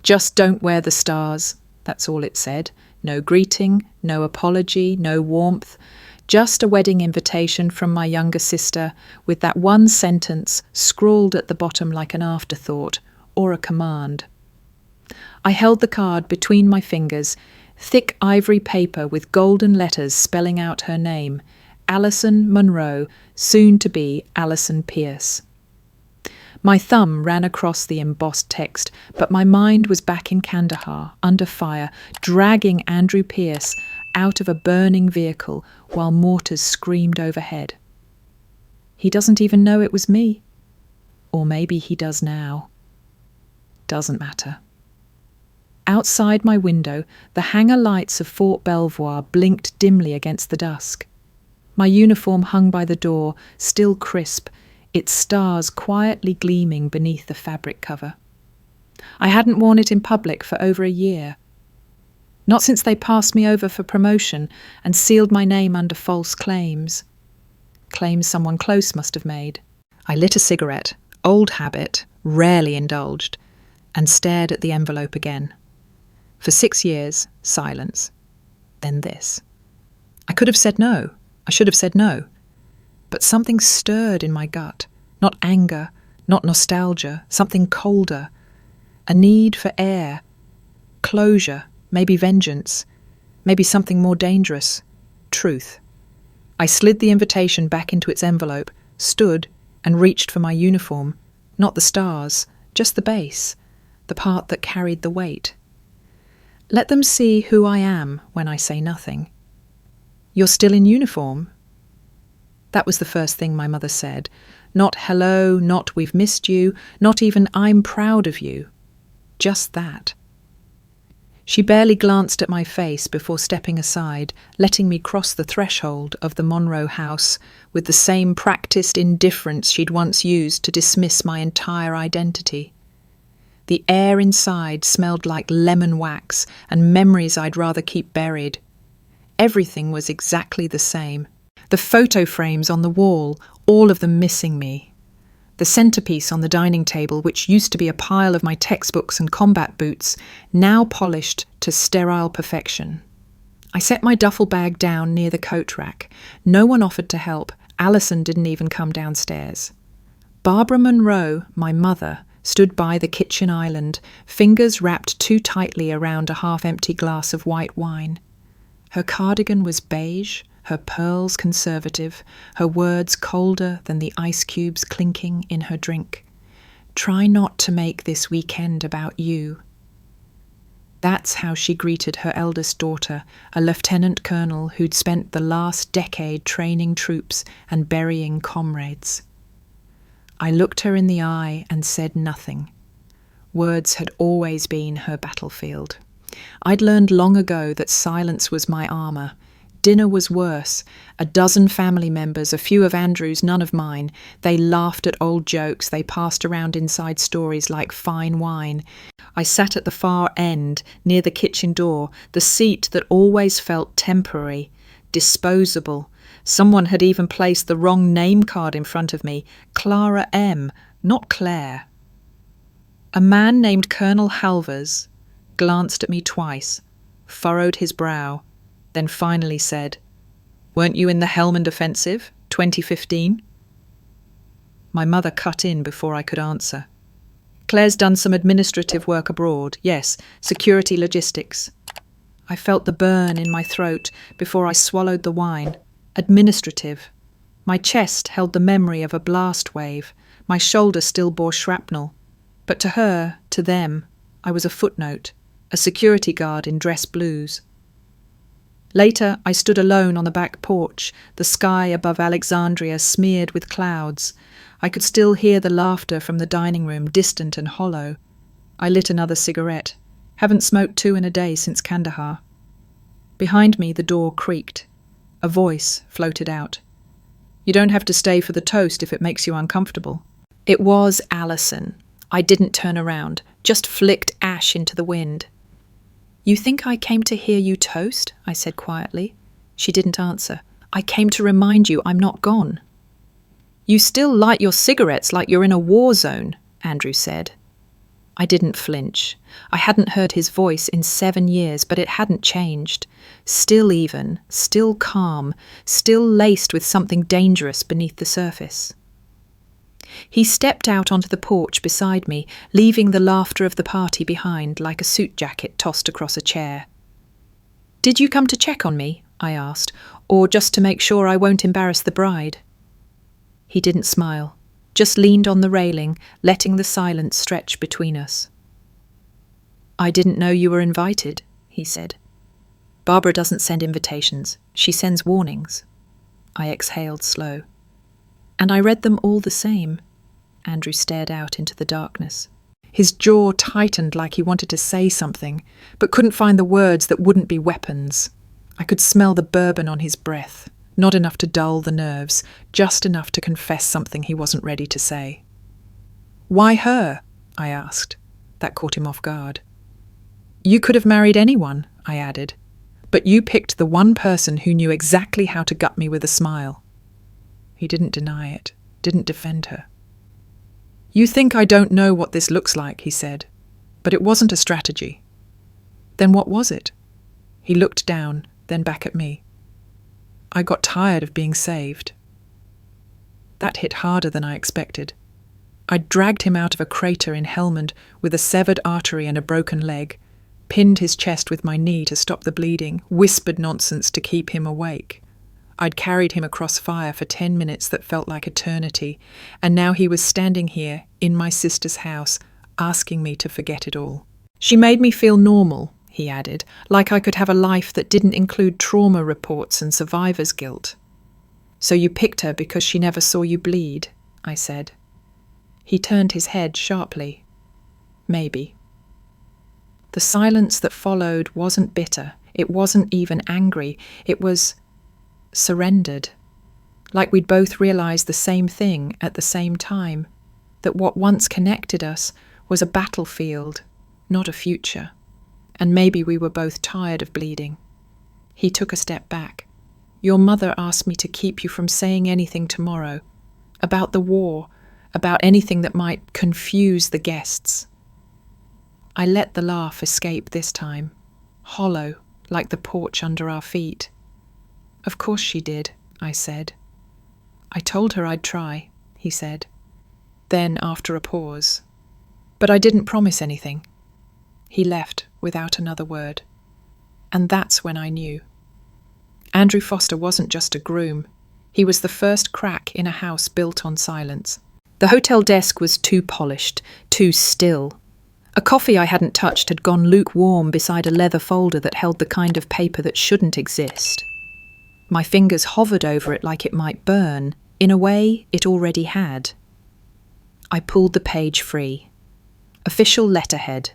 Just don't wear the stars, that's all it said. No greeting, no apology, no warmth. Just a wedding invitation from my younger sister with that one sentence scrawled at the bottom like an afterthought or a command. I held the card between my fingers, thick ivory paper with golden letters spelling out her name, Alison Monroe, soon to be Alison Pierce. My thumb ran across the embossed text, but my mind was back in Kandahar, under fire, dragging Andrew Pierce out of a burning vehicle while mortars screamed overhead. He doesn't even know it was me. Or maybe he does now. Doesn't matter. Outside my window, the hangar lights of Fort Belvoir blinked dimly against the dusk. My uniform hung by the door, still crisp, its stars quietly gleaming beneath the fabric cover. I hadn't worn it in public for over a year. Not since they passed me over for promotion and sealed my name under false claims. Claims someone close must have made. I lit a cigarette, old habit, rarely indulged, and stared at the envelope again. For 6 years, silence. Then this. I could have said no. I should have said no. But something stirred in my gut. Not anger, not nostalgia, something colder. A need for air. Closure, maybe vengeance. Maybe something more dangerous. Truth. I slid the invitation back into its envelope, stood, and reached for my uniform. Not the stars, just the base, the part that carried the weight. Let them see who I am when I say nothing. You're still in uniform? That was the first thing my mother said. Not hello, not we've missed you, not even I'm proud of you. Just that. She barely glanced at my face before stepping aside, letting me cross the threshold of the Monroe house with the same practiced indifference she'd once used to dismiss my entire identity. The air inside smelled like lemon wax and memories I'd rather keep buried. Everything was exactly the same. The photo frames on the wall, all of them missing me. The centerpiece on the dining table, which used to be a pile of my textbooks and combat boots, now polished to sterile perfection. I set my duffel bag down near the coat rack. No one offered to help. Alison didn't even come downstairs. Barbara Monroe, my mother, stood by the kitchen island, fingers wrapped too tightly around a half-empty glass of white wine. Her cardigan was beige, her pearls conservative, her words colder than the ice cubes clinking in her drink. Try not to make this weekend about you. That's how she greeted her eldest daughter, a lieutenant colonel who'd spent the last decade training troops and burying comrades. I looked her in the eye and said nothing. Words had always been her battlefield. I'd learned long ago that silence was my armour. Dinner was worse. A dozen family members, a few of Andrew's, none of mine. They laughed at old jokes. They passed around inside stories like fine wine. I sat at the far end, near the kitchen door, the seat that always felt temporary, disposable. Someone had even placed the wrong name card in front of me. Clara M., not Claire. A man named Colonel Halvers glanced at me twice, furrowed his brow, then finally said, "Weren't you in the Helmand Offensive, 2015? My mother cut in before I could answer. Claire's done some administrative work abroad, yes, security logistics. I felt the burn in my throat before I swallowed the wine. Administrative. My chest held the memory of a blast wave. My shoulder still bore shrapnel. But to her, to them, I was a footnote, a security guard in dress blues. Later, I stood alone on the back porch, the sky above Alexandria smeared with clouds. I could still hear the laughter from the dining room, distant and hollow. I lit another cigarette. Haven't smoked 2 in a day since Kandahar. Behind me, the door creaked. A voice floated out. "You don't have to stay for the toast if it makes you uncomfortable." It was Alison. I didn't turn around, just flicked ash into the wind. "You think I came to hear you toast?" I said quietly. She didn't answer. "I came to remind you I'm not gone." "You still light your cigarettes like you're in a war zone," Andrew said. I didn't flinch. I hadn't heard his voice in 7 years, but it hadn't changed. Still even, still calm, still laced with something dangerous beneath the surface. He stepped out onto the porch beside me, leaving the laughter of the party behind like a suit jacket tossed across a chair. "Did you come to check on me?" I asked, "or just to make sure I won't embarrass the bride?" He didn't smile, just leaned on the railing, letting the silence stretch between us. "I didn't know you were invited," he said. "Barbara doesn't send invitations, she sends warnings." I exhaled slow. "And I read them all the same." Andrew stared out into the darkness. His jaw tightened like he wanted to say something, but couldn't find the words that wouldn't be weapons. I could smell the bourbon on his breath, not enough to dull the nerves, just enough to confess something he wasn't ready to say. "Why her?" I asked. That caught him off guard. "You could have married anyone," I added, "but you picked the one person who knew exactly how to gut me with a smile." He didn't deny it, didn't defend her. "You think I don't know what this looks like," he said, "but it wasn't a strategy." "Then what was it?" He looked down, then back at me. "I got tired of being saved." That hit harder than I expected. I dragged him out of a crater in Helmand with a severed artery and a broken leg, pinned his chest with my knee to stop the bleeding, whispered nonsense to keep him awake. I'd carried him across fire for 10 minutes that felt like eternity, and now he was standing here, in my sister's house, asking me to forget it all. "She made me feel normal," he added, "like I could have a life that didn't include trauma reports and survivor's guilt." "So you picked her because she never saw you bleed," I said. He turned his head sharply. "Maybe." The silence that followed wasn't bitter. It wasn't even angry. It was surrendered. Like we'd both realised the same thing at the same time, that what once connected us was a battlefield, not a future. And maybe we were both tired of bleeding. He took a step back. "Your mother asked me to keep you from saying anything tomorrow, about the war, about anything that might confuse the guests." I let the laugh escape this time, hollow, like the porch under our feet. "Of course she did," I said. "I told her I'd try," he said. Then, after a pause, "But I didn't promise anything." He left without another word. And that's when I knew. Andrew Foster wasn't just a groom. He was the first crack in a house built on silence. The hotel desk was too polished, too still. A coffee I hadn't touched had gone lukewarm beside a leather folder that held the kind of paper that shouldn't exist. My fingers hovered over it like it might burn. In a way, it already had. I pulled the page free. Official letterhead.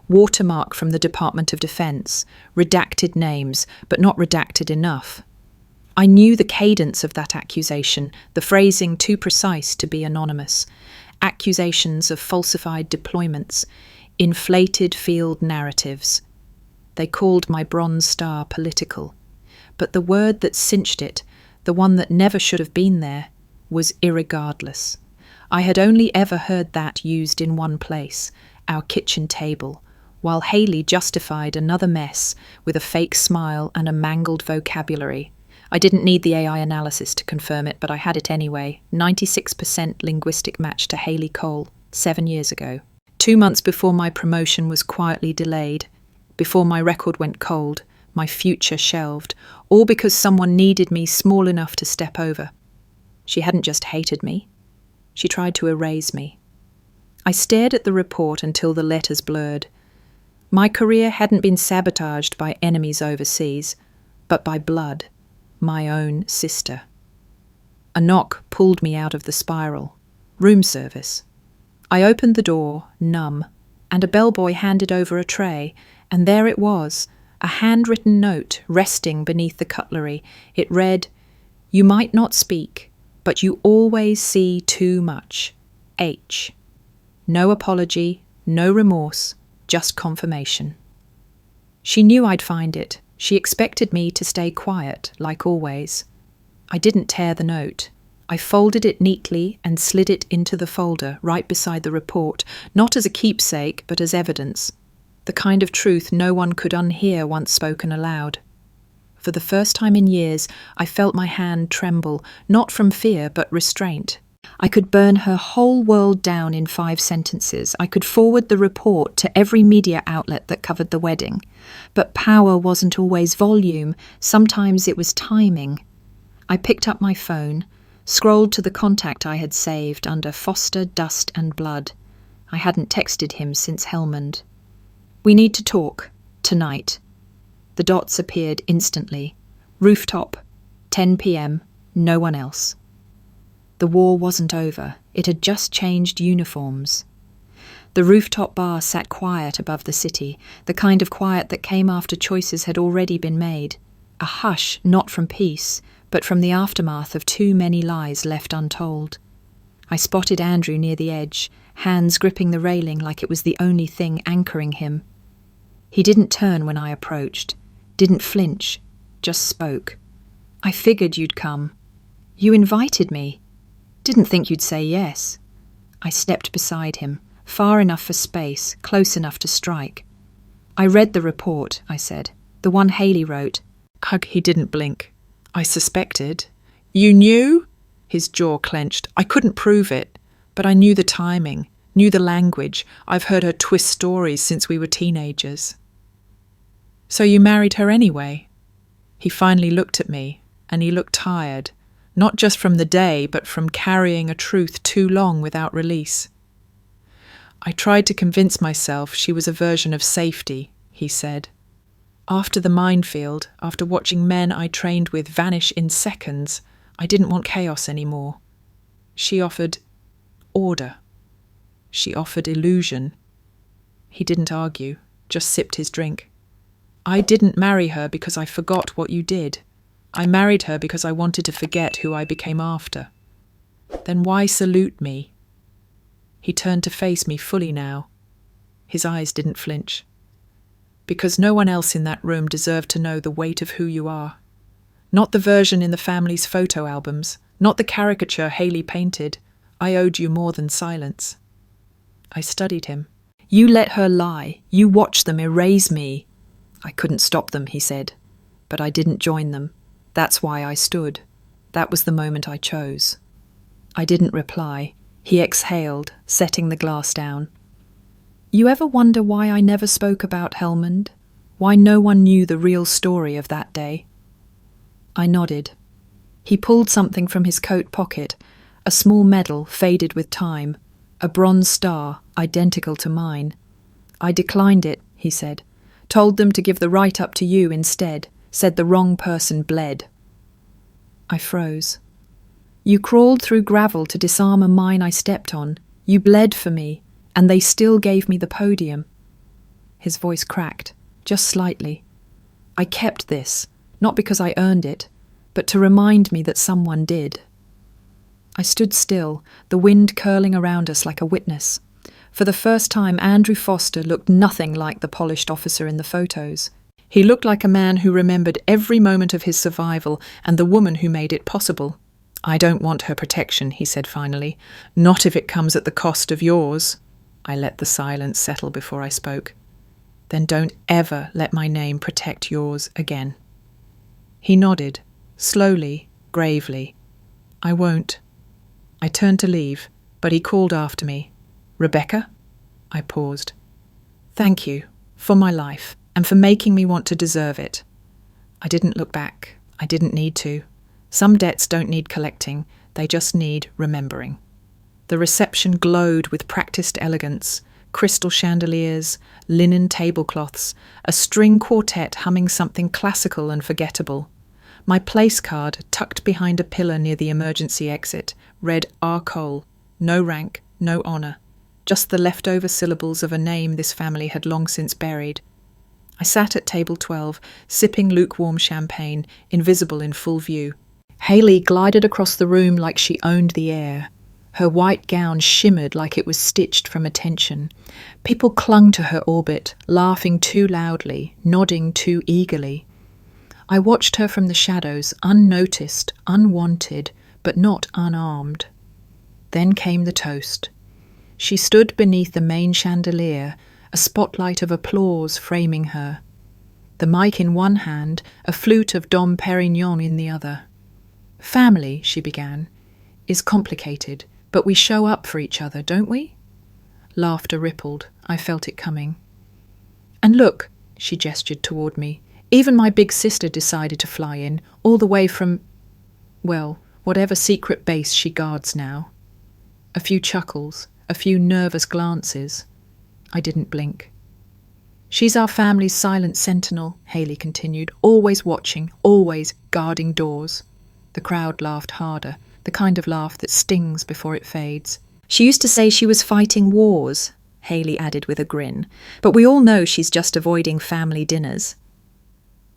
Watermark from the Department of Defense. Redacted names, but not redacted enough. I knew the cadence of that accusation, the phrasing too precise to be anonymous. Accusations of falsified deployments, inflated field narratives. They called my Bronze Star political. But the word that cinched it, the one that never should have been there, was irregardless. I had only ever heard that used in one place, our kitchen table, while Haley justified another mess with a fake smile and a mangled vocabulary. I didn't need the AI analysis to confirm it, but I had it anyway. 96% linguistic match to Haley Cole, 7 years ago. 2 months before my promotion was quietly delayed, before my record went cold, my future shelved, all because someone needed me small enough to step over. She hadn't just hated me. She tried to erase me. I stared at the report until the letters blurred. My career hadn't been sabotaged by enemies overseas, but by blood, my own sister. A knock pulled me out of the spiral. Room service. I opened the door, numb, and a bellboy handed over a tray, and there it was, a handwritten note resting beneath the cutlery. It read, "You might not speak, but you always see too much. H." No apology, no remorse, just confirmation. She knew I'd find it. She expected me to stay quiet, like always. I didn't tear the note. I folded it neatly and slid it into the folder right beside the report, not as a keepsake, but as evidence. The kind of truth no one could unhear once spoken aloud. For the first time in years, I felt my hand tremble, not from fear, but restraint. I could burn her whole world down in 5 sentences. I could forward the report to every media outlet that covered the wedding. But power wasn't always volume. Sometimes it was timing. I picked up my phone, scrolled to the contact I had saved under Foster, Dust and Blood. I hadn't texted him since Helmond. "We need to talk. Tonight." The dots appeared instantly. Rooftop, 10 p.m, no one else. The war wasn't over. It had just changed uniforms. The rooftop bar sat quiet above the city, the kind of quiet that came after choices had already been made. A hush not from peace, but from the aftermath of too many lies left untold. I spotted Andrew near the edge, hands gripping the railing like it was the only thing anchoring him. He didn't turn when I approached, didn't flinch, just spoke. "I figured you'd come. You invited me. Didn't think you'd say yes." I stepped beside him, far enough for space, close enough to strike. "I read the report," I said. "The one Haley wrote." He didn't blink. "I suspected." "You knew?" His jaw clenched. "I couldn't prove it, but I knew the timing, knew the language. I've heard her twist stories since we were teenagers." "So you married her anyway?" He finally looked at me, and he looked tired, not just from the day, but from carrying a truth too long without release. "I tried to convince myself she was a version of safety," he said. "After the minefield, after watching men I trained with vanish in seconds, I didn't want chaos anymore. She offered order. She offered illusion." He didn't argue, just sipped his drink. "I didn't marry her because I forgot what you did. I married her because I wanted to forget who I became after." "Then why salute me?" He turned to face me fully now. His eyes didn't flinch. "Because no one else in that room deserved to know the weight of who you are. Not the version in the family's photo albums, not the caricature Haley painted. I owed you more than silence." I studied him. "You let her lie. You watched them erase me." "I couldn't stop them," he said. "But I didn't join them. That's why I stood. That was the moment I chose." I didn't reply. He exhaled, setting the glass down. "You ever wonder why I never spoke about Helmond? Why no one knew the real story of that day?" I nodded. He pulled something from his coat pocket, a small medal faded with time, a bronze star identical to mine. "I declined it," he said. "Told them to give the write-up to you instead. Said the wrong person bled." I froze. "You crawled through gravel to disarm a mine I stepped on. You bled for me, and they still gave me the podium." His voice cracked, just slightly. "I kept this, not because I earned it, but to remind me that someone did." I stood still, the wind curling around us like a witness. For the first time, Andrew Foster looked nothing like the polished officer in the photos. He looked like a man who remembered every moment of his survival and the woman who made it possible. "I don't want her protection," he said finally. "Not if it comes at the cost of yours." I let the silence settle before I spoke. "Then don't ever let my name protect yours again." He nodded, slowly, gravely. "I won't." I turned to leave, but he called after me. "Rebecca?" I paused. "Thank you, for my life, and for making me want to deserve it." I didn't look back. I didn't need to. Some debts don't need collecting, they just need remembering. The reception glowed with practiced elegance, crystal chandeliers, linen tablecloths, a string quartet humming something classical and forgettable. My place card, tucked behind a pillar near the emergency exit, read R. Cole, no rank, no honour, just the leftover syllables of a name this family had long since buried. I sat at table 12, sipping lukewarm champagne, invisible in full view. Haley glided across the room like she owned the air. Her white gown shimmered like it was stitched from attention. People clung to her orbit, laughing too loudly, nodding too eagerly. I watched her from the shadows, unnoticed, unwanted, but not unarmed. Then came the toast. She stood beneath the main chandelier, a spotlight of applause framing her. The mic in one hand, a flute of Dom Perignon in the other. "Family," she began, "is complicated, but we show up for each other, don't we?" Laughter rippled. I felt it coming. "And look," she gestured toward me, "even my big sister decided to fly in, all the way from, well, whatever secret base she guards now." A few chuckles, a few nervous glances. I didn't blink. "She's our family's silent sentinel," Haley continued, "always watching, always guarding doors." The crowd laughed harder, the kind of laugh that stings before it fades. "She used to say she was fighting wars," Haley added with a grin, "but we all know she's just avoiding family dinners."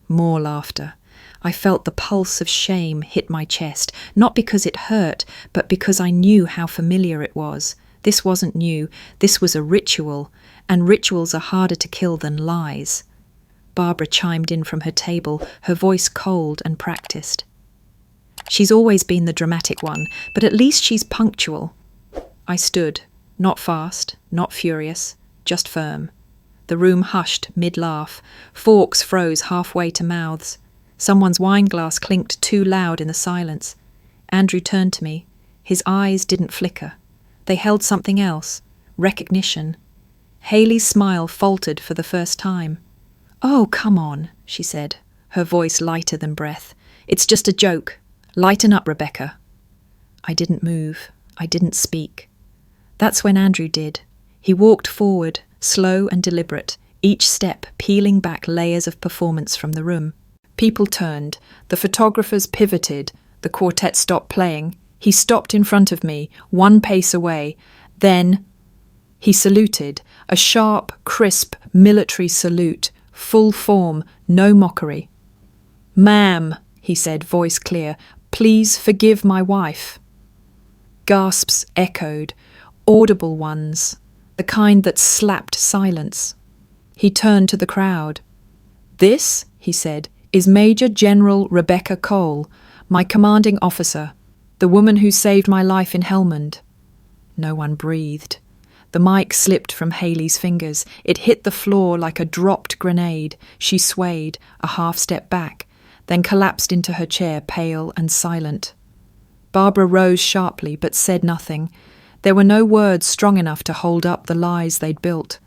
More laughter. I felt the pulse of shame hit my chest, not because it hurt, but because I knew how familiar it was. This wasn't new, this was a ritual, and rituals are harder to kill than lies. Barbara chimed in from her table, her voice cold and practiced. "She's always been the dramatic one, but at least she's punctual." I stood, not fast, not furious, just firm. The room hushed mid-laugh. Forks froze halfway to mouths. Someone's wine glass clinked too loud in the silence. Andrew turned to me. His eyes didn't flicker. They held something else. Recognition. Haley's smile faltered for the first time. "Oh, come on," she said, her voice lighter than breath. "It's just a joke. Lighten up, Rebecca." I didn't move. I didn't speak. That's when Andrew did. He walked forward, slow and deliberate, each step peeling back layers of performance from the room. People turned. The photographers pivoted. The quartet stopped playing. He stopped in front of me, 1 pace away. Then he saluted, a sharp, crisp, military salute, full form, no mockery. "Ma'am," he said, voice clear, "please forgive my wife." Gasps echoed, audible ones, the kind that slapped silence. He turned to the crowd. "This," he said, "is Major General Rebecca Cole, my commanding officer, the woman who saved my life in Helmand." No one breathed. The mic slipped from Haley's fingers. It hit the floor like a dropped grenade. She swayed, a half step back, then collapsed into her chair, pale and silent. Barbara rose sharply, but said nothing. There were no words strong enough to hold up the lies they'd built.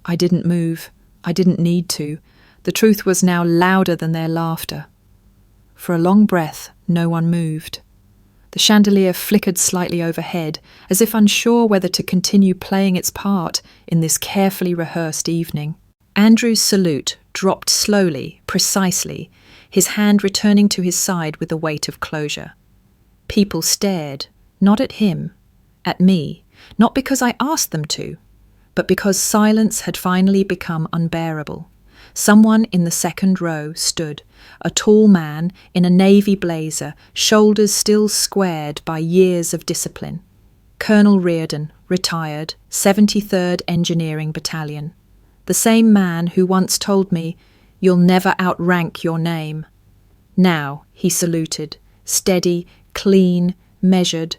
I didn't move. I didn't need to. The truth was now louder than their laughter. For a long breath, no one moved. The chandelier flickered slightly overhead, as if unsure whether to continue playing its part in this carefully rehearsed evening. Andrew's salute dropped slowly, precisely, his hand returning to his side with the weight of closure. People stared, not at him, at me, not because I asked them to, but because silence had finally become unbearable. Someone in the second row stood, a tall man in a navy blazer, shoulders still squared by years of discipline. Colonel Reardon, retired, 73rd Engineering Battalion. The same man who once told me, "You'll never outrank your name." Now he saluted, steady, clean, measured.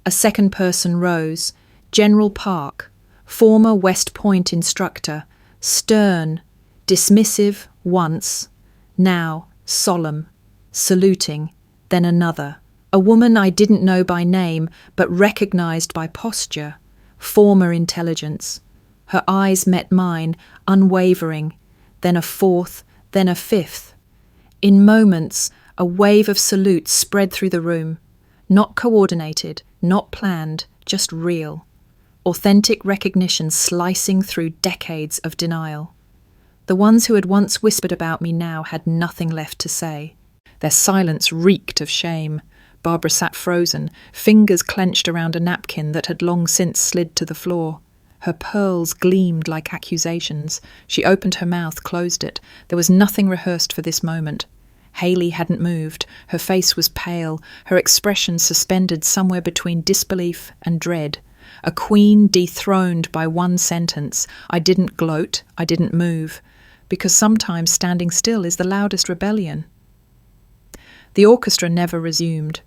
A second person rose, General Park, former West Point instructor, stern, dismissive once, now solemn, saluting, then another. A woman I didn't know by name, but recognized by posture, former intelligence. Her eyes met mine, unwavering, then a fourth, then a fifth. In moments, a wave of salutes spread through the room. Not coordinated, not planned, just real. Authentic recognition slicing through decades of denial. The ones who had once whispered about me now had nothing left to say. Their silence reeked of shame. Barbara sat frozen, fingers clenched around a napkin that had long since slid to the floor. Her pearls gleamed like accusations. She opened her mouth, closed it. There was nothing rehearsed for this moment. Haley hadn't moved. Her face was pale, her expression suspended somewhere between disbelief and dread. A queen dethroned by one sentence. I didn't gloat, I didn't move, because sometimes standing still is the loudest rebellion. The orchestra never resumed.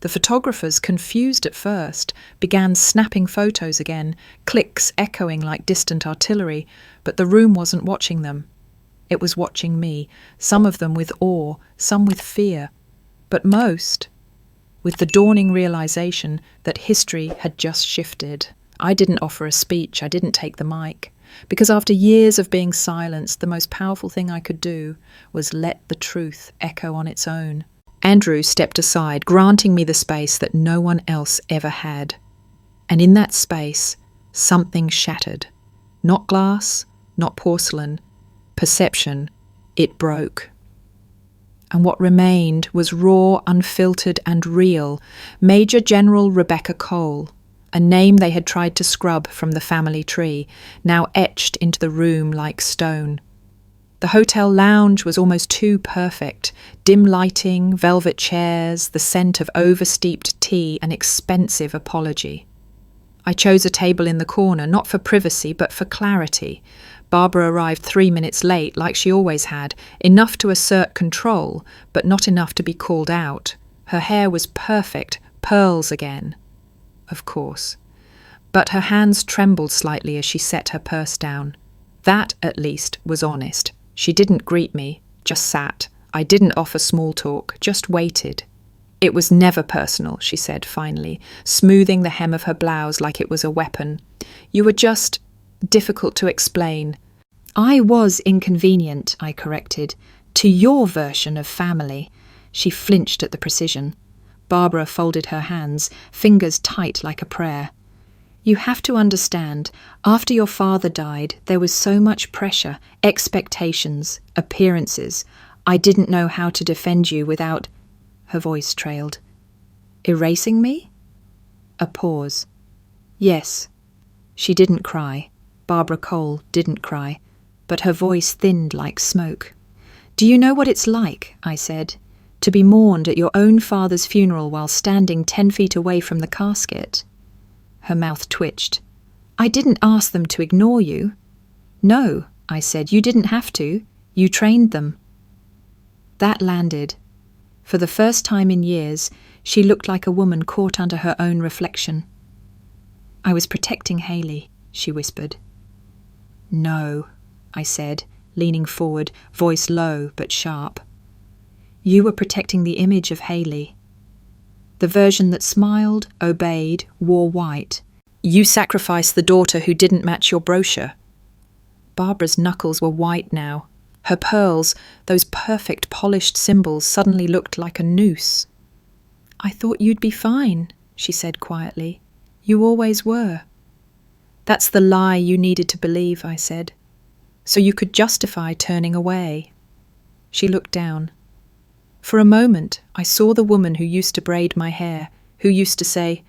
The photographers, confused at first, began snapping photos again, clicks echoing like distant artillery, but the room wasn't watching them. It was watching me, some of them with awe, some with fear, but most with the dawning realization that history had just shifted. I didn't offer a speech, I didn't take the mic, because after years of being silenced, the most powerful thing I could do was let the truth echo on its own. Andrew stepped aside, granting me the space that no one else ever had. And in that space, something shattered. Not glass, not porcelain. Perception. It broke. And what remained was raw, unfiltered and real. Major General Rebecca Cole, a name they had tried to scrub from the family tree, now etched into the room like stone. The hotel lounge was almost too perfect. Dim lighting, velvet chairs, the scent of oversteeped tea, an expensive apology. I chose a table in the corner, not for privacy, but for clarity. Barbara arrived 3 minutes late, like she always had, enough to assert control, but not enough to be called out. Her hair was perfect, pearls again. Of course. But her hands trembled slightly as she set her purse down. That, at least, was honest. She didn't greet me, just sat. I didn't offer small talk, just waited. It was never personal, she said finally, smoothing the hem of her blouse like it was a weapon. You were just difficult to explain. I was inconvenient, I corrected, to your version of family. She flinched at the precision. Barbara folded her hands, fingers tight like a prayer. You have to understand, after your father died, there was so much pressure, expectations, appearances. I didn't know how to defend you without... Her voice trailed. Erasing me? A pause. Yes. She didn't cry. Barbara Cole didn't cry. But her voice thinned like smoke. Do you know what it's like, I said, to be mourned at your own father's funeral while standing 10 feet away from the casket? Her mouth twitched. I didn't ask them to ignore you. No, I said, you didn't have to. You trained them. That landed. For the first time in years, she looked like a woman caught under her own reflection. I was protecting Haley, she whispered. No, I said, leaning forward, voice low but sharp. You were protecting the image of Haley. The version that smiled, obeyed, wore white. You sacrificed the daughter who didn't match your brochure. Barbara's knuckles were white now. Her pearls, those perfect polished symbols, suddenly looked like a noose. I thought you'd be fine, she said quietly. You always were. That's the lie you needed to believe, I said. So you could justify turning away. She looked down. For a moment, I saw the woman who used to braid my hair, who used to say,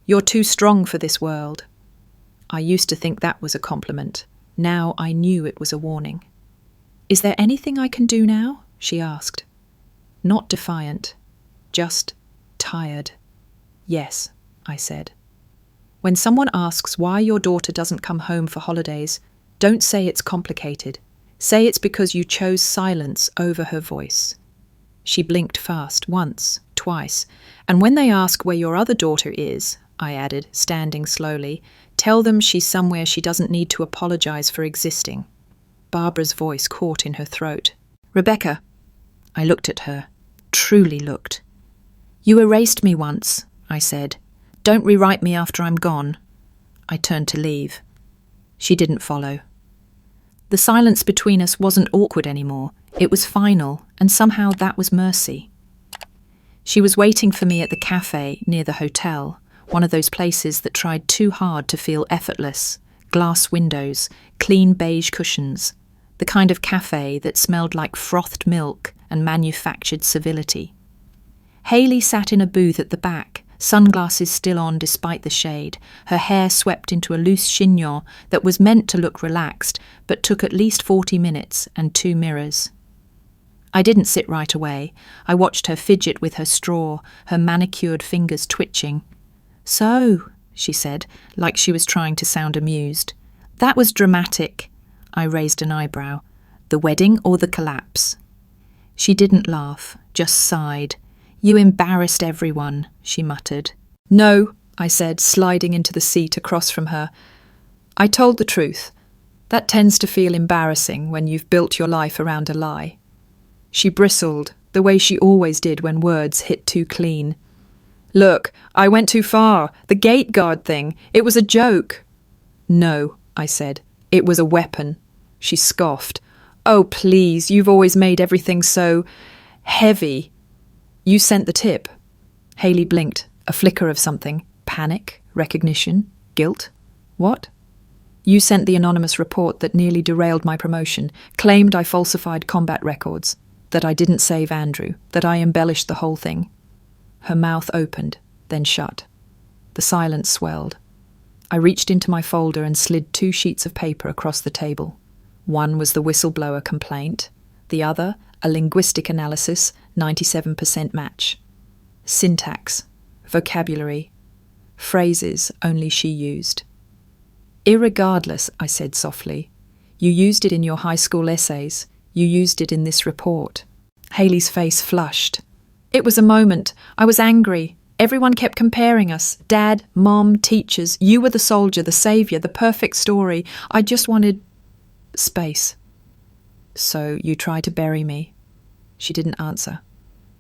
"You're too strong for this world." I used to think that was a compliment. Now I knew it was a warning. Is there anything I can do now? She asked. Not defiant, just tired. Yes, I said. When someone asks why your daughter doesn't come home for holidays, don't say it's complicated. Say it's because you chose silence over her voice. She blinked fast, once, twice, and when they ask where your other daughter is, I added, standing slowly, tell them she's somewhere she doesn't need to apologize for existing. Barbara's voice caught in her throat. Rebecca. I looked at her, truly looked. You erased me once, I said. Don't rewrite me after I'm gone. I turned to leave. She didn't follow. The silence between us wasn't awkward anymore. It was final, and somehow that was mercy. She was waiting for me at the cafe near the hotel, one of those places that tried too hard to feel effortless. Glass windows, clean beige cushions, the kind of cafe that smelled like frothed milk and manufactured civility. Haley sat in a booth at the back, sunglasses still on despite the shade, her hair swept into a loose chignon that was meant to look relaxed, but took at least 40 minutes and 2 mirrors. I didn't sit right away. I watched her fidget with her straw, her manicured fingers twitching. So, she said, like she was trying to sound amused. That was dramatic. I raised an eyebrow. The wedding or the collapse? She didn't laugh, just sighed. You embarrassed everyone, she muttered. No, I said, sliding into the seat across from her. I told the truth. That tends to feel embarrassing when you've built your life around a lie. She bristled, the way she always did when words hit too clean. Look, I went too far. The gate guard thing. It was a joke. No, I said. It was a weapon. She scoffed. Oh, please, you've always made everything so heavy. You sent the tip. Haley blinked, a flicker of something. Panic, recognition, guilt. What? You sent the anonymous report that nearly derailed my promotion, claimed I falsified combat records, that I didn't save Andrew, that I embellished the whole thing. Her mouth opened, then shut. The silence swelled. I reached into my folder and slid 2 sheets of paper across the table. One was the whistleblower complaint, the other a linguistic analysis, 97% match. Syntax, vocabulary, phrases only she used. Irregardless, I said softly. You used it in your high school essays. You used it in this report. Haley's face flushed. It was a moment. I was angry. Everyone kept comparing us. Dad, Mom, teachers. You were the soldier, the saviour, the perfect story. I just wanted space. So you tried to bury me. She didn't answer.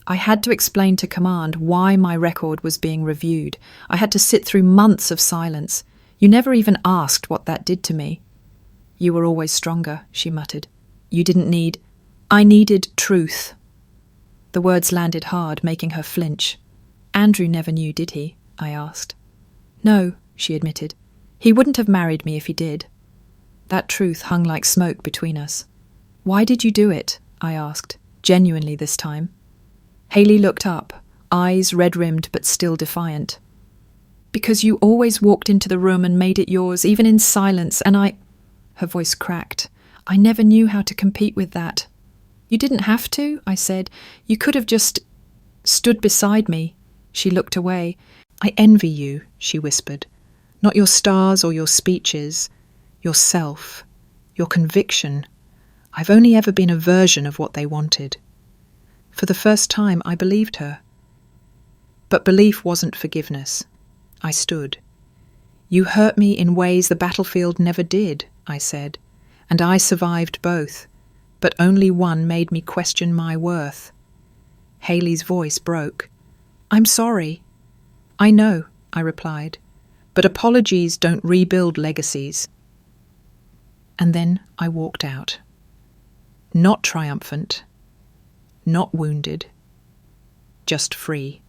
I had to explain to command why my record was being reviewed. I had to sit through months of silence. You never even asked what that did to me. You were always stronger, she muttered. You didn't need... I needed truth. The words landed hard, making her flinch. Andrew never knew, did he? I asked. No, she admitted. He wouldn't have married me if he did. That truth hung like smoke between us. Why did you do it? I asked, genuinely this time. Haley looked up, eyes red-rimmed but still defiant. Because you always walked into the room and made it yours, even in silence, and I... Her voice cracked. I never knew how to compete with that. You didn't have to, I said. You could have just stood beside me. She looked away. I envy you, she whispered. Not your stars or your speeches. Yourself. Your conviction. I've only ever been a version of what they wanted. For the first time, I believed her. But belief wasn't forgiveness. I stood. You hurt me in ways the battlefield never did, I said, and I survived both, but only one made me question my worth. Haley's voice broke. I'm sorry. I know, I replied, but apologies don't rebuild legacies. And then I walked out. Not triumphant, not wounded, just free.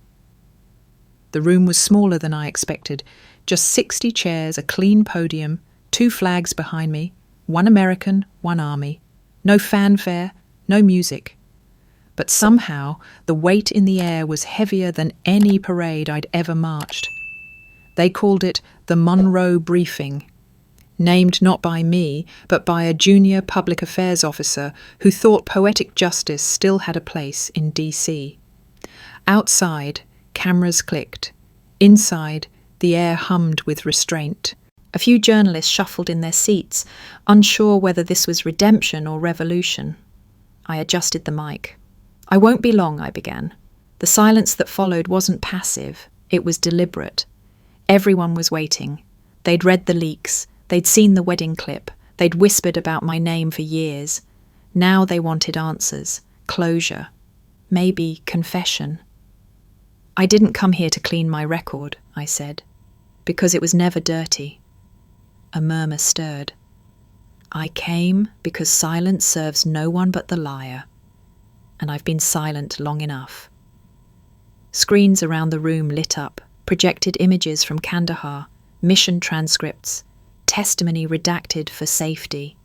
The room was smaller than I expected, just 60 chairs, a clean podium, 2 flags behind me, 1 American, 1 Army. No fanfare, no music. But somehow the weight in the air was heavier than any parade I'd ever marched. They called it the Monroe Briefing, named not by me, but by a junior public affairs officer who thought poetic justice still had a place in D.C. Outside, cameras clicked. Inside, the air hummed with restraint. A few journalists shuffled in their seats, unsure whether this was redemption or revolution. I adjusted the mic. I won't be long, I began. The silence that followed wasn't passive. It was deliberate. Everyone was waiting. They'd read the leaks. They'd seen the wedding clip. They'd whispered about my name for years. Now they wanted answers, closure, maybe confession. I didn't come here to clean my record, I said, because it was never dirty. A murmur stirred. I came because silence serves no one but the liar, and I've been silent long enough. Screens around the room lit up, projected images from Kandahar, mission transcripts, testimony redacted for safety.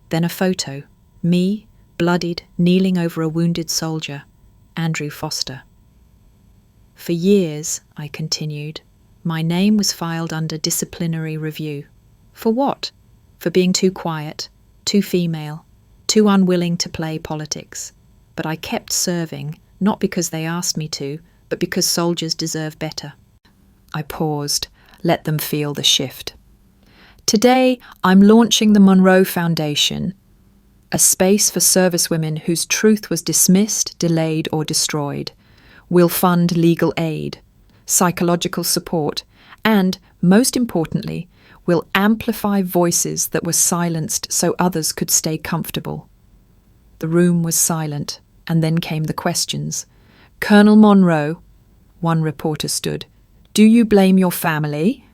Then a photo, me, bloodied, kneeling over a wounded soldier, Andrew Foster. For years, I continued, my name was filed under disciplinary review. For what? For being too quiet, too female, too unwilling to play politics. But I kept serving, not because they asked me to, but because soldiers deserve better. I paused, let them feel the shift. Today, I'm launching the Monroe Foundation, a space for servicewomen whose truth was dismissed, delayed, or destroyed. We'll fund legal aid, psychological support, and, most importantly, we'll amplify voices that were silenced so others could stay comfortable. The room was silent, and then came the questions. Colonel Monroe, one reporter stood. Do you blame your family?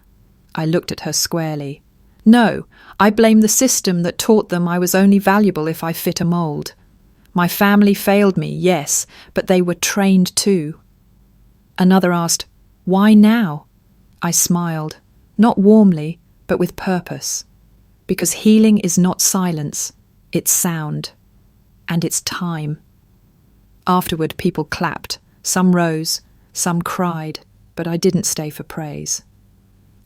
I looked at her squarely. No, I blame the system that taught them I was only valuable if I fit a mould. My family failed me, yes, but they were trained too. Another asked, why now? I smiled, not warmly, but with purpose. Because healing is not silence, it's sound. And it's time. Afterward, people clapped. Some rose, some cried, but I didn't stay for praise.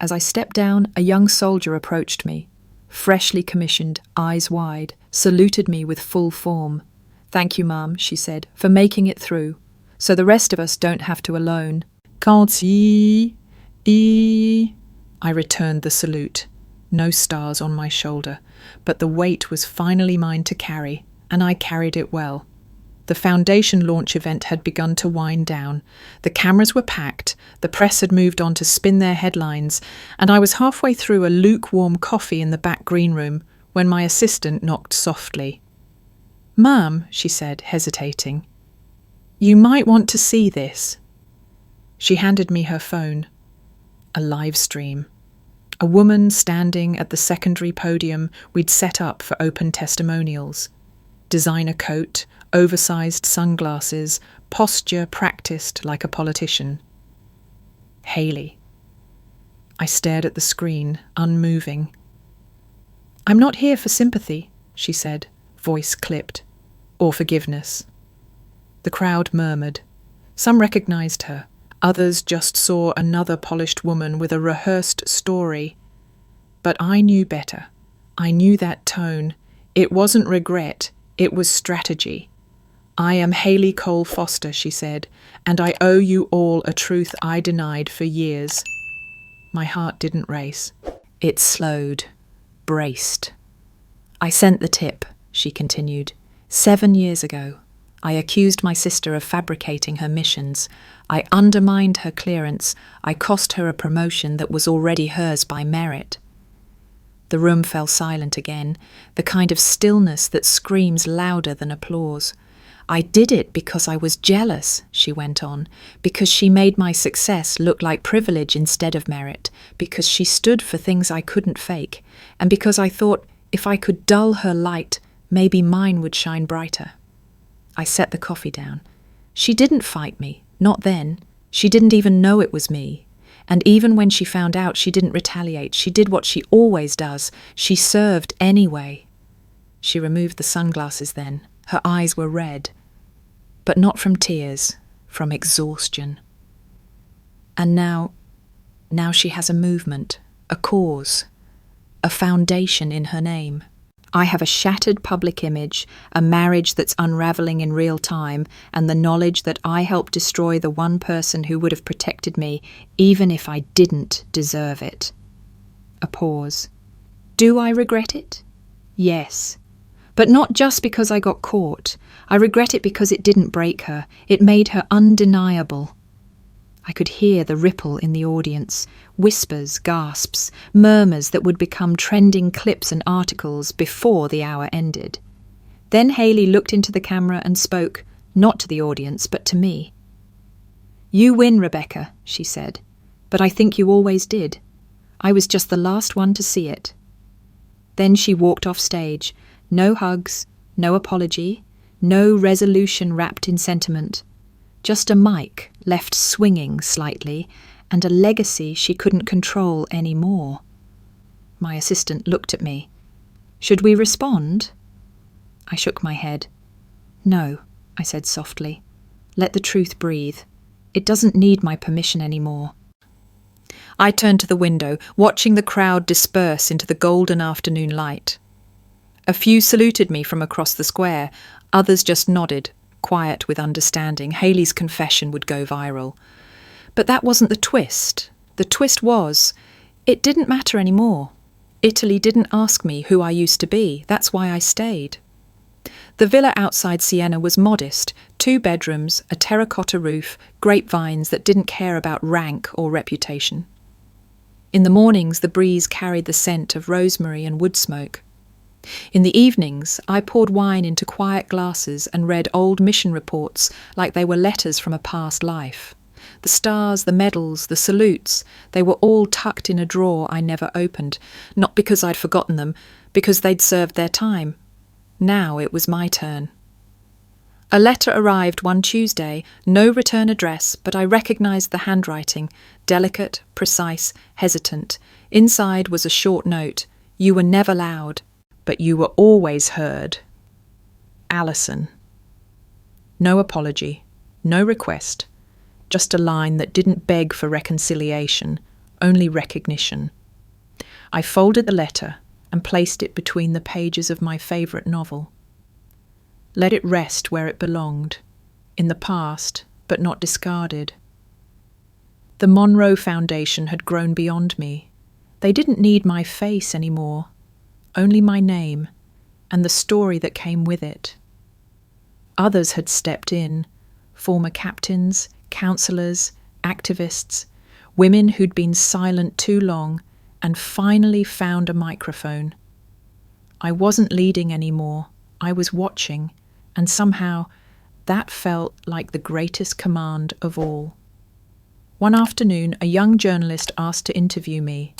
As I stepped down, a young soldier approached me, freshly commissioned, eyes wide, saluted me with full form. Thank you, Mum, she said, for making it through, so the rest of us don't have to alone. I returned the salute. No stars on my shoulder, but the weight was finally mine to carry, and I carried it well. The foundation launch event had begun to wind down. The cameras were packed, the press had moved on to spin their headlines, and I was halfway through a lukewarm coffee in the back green room when my assistant knocked softly. Ma'am, she said, hesitating, you might want to see this. She handed me her phone. A live stream. A woman standing at the secondary podium we'd set up for open testimonials. Designer coat, oversized sunglasses, posture practiced like a politician. Haley. I stared at the screen, unmoving. I'm not here for sympathy, she said, voice clipped, or forgiveness. The crowd murmured. Some recognized her. Others just saw another polished woman with a rehearsed story. But I knew better. I knew that tone. It wasn't regret, it was strategy. I am Haley Cole Foster, she said, and I owe you all a truth I denied for years. My heart didn't race. It slowed, braced. I sent the tip, she continued. 7 years ago, I accused my sister of fabricating her missions. I undermined her clearance. I cost her a promotion that was already hers by merit. The room fell silent again, the kind of stillness that screams louder than applause. I did it because I was jealous, she went on, because she made my success look like privilege instead of merit, because she stood for things I couldn't fake, and because I thought if I could dull her light, maybe mine would shine brighter. I set the coffee down. She didn't fight me, not then. She didn't even know it was me. And even when she found out, she didn't retaliate. She did what she always does. She served anyway. She removed the sunglasses then. Her eyes were red. But not from tears, from exhaustion. And now she has a movement, a cause, a foundation in her name. I have a shattered public image, a marriage that's unraveling in real time, and the knowledge that I helped destroy the one person who would have protected me, even if I didn't deserve it. A pause. Do I regret it? Yes. But not just because I got caught. I regret it because it didn't break her. It made her undeniable. I could hear the ripple in the audience, whispers, gasps, murmurs that would become trending clips and articles before the hour ended. Then Haley looked into the camera and spoke, not to the audience, but to me. You win, Rebecca, she said, but I think you always did. I was just the last one to see it. Then she walked off stage. No hugs, no apology, no resolution wrapped in sentiment. Just a mic left swinging slightly, and a legacy she couldn't control any more. My assistant looked at me. Should we respond? I shook my head. No, I said softly. Let the truth breathe. It doesn't need my permission anymore. I turned to the window, watching the crowd disperse into the golden afternoon light. A few saluted me from across the square. Others just nodded, quiet with understanding. Haley's confession would go viral. But that wasn't the twist. The twist was, it didn't matter anymore. Italy didn't ask me who I used to be. That's why I stayed. The villa outside Siena was modest, 2 bedrooms, a terracotta roof, grapevines that didn't care about rank or reputation. In the mornings, the breeze carried the scent of rosemary and wood smoke. In the evenings, I poured wine into quiet glasses and read old mission reports like they were letters from a past life. The stars, the medals, the salutes, they were all tucked in a drawer I never opened, not because I'd forgotten them, because they'd served their time. Now it was my turn. A letter arrived one Tuesday, no return address, but I recognised the handwriting, delicate, precise, hesitant. Inside was a short note. You were never loud, but you were always heard. Alison. No apology, no request, just a line that didn't beg for reconciliation, only recognition. I folded the letter and placed it between the pages of my favourite novel. Let it rest where it belonged, in the past, but not discarded. The Monroe Foundation had grown beyond me. They didn't need my face anymore, only my name and the story that came with it. Others had stepped in, former captains, counsellors, activists, women who'd been silent too long and finally found a microphone. I wasn't leading anymore, I was watching, and somehow that felt like the greatest command of all. One afternoon, a young journalist asked to interview me.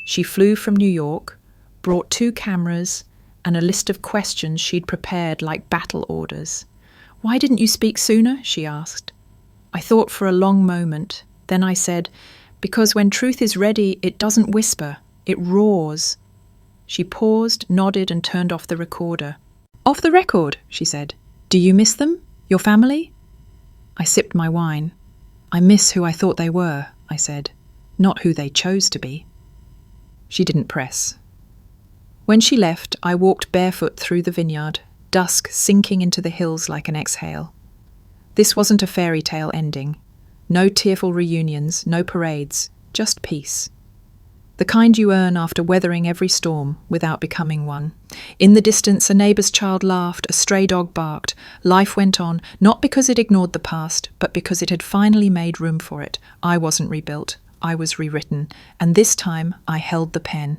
She flew from New York, brought 2 cameras and a list of questions she'd prepared like battle orders. "Why didn't you speak sooner?" she asked. I thought for a long moment. Then I said, "Because when truth is ready, it doesn't whisper, it roars." She paused, nodded, and turned off the recorder. "Off the record," she said. "Do you miss them? Your family?" I sipped my wine. "I miss who I thought they were," I said, "not who they chose to be." She didn't press. When she left, I walked barefoot through the vineyard, dusk sinking into the hills like an exhale. This wasn't a fairy tale ending. No tearful reunions, no parades, just peace. The kind you earn after weathering every storm without becoming one. In the distance, a neighbour's child laughed, a stray dog barked. Life went on, not because it ignored the past, but because it had finally made room for it. I wasn't rebuilt, I was rewritten, and this time I held the pen.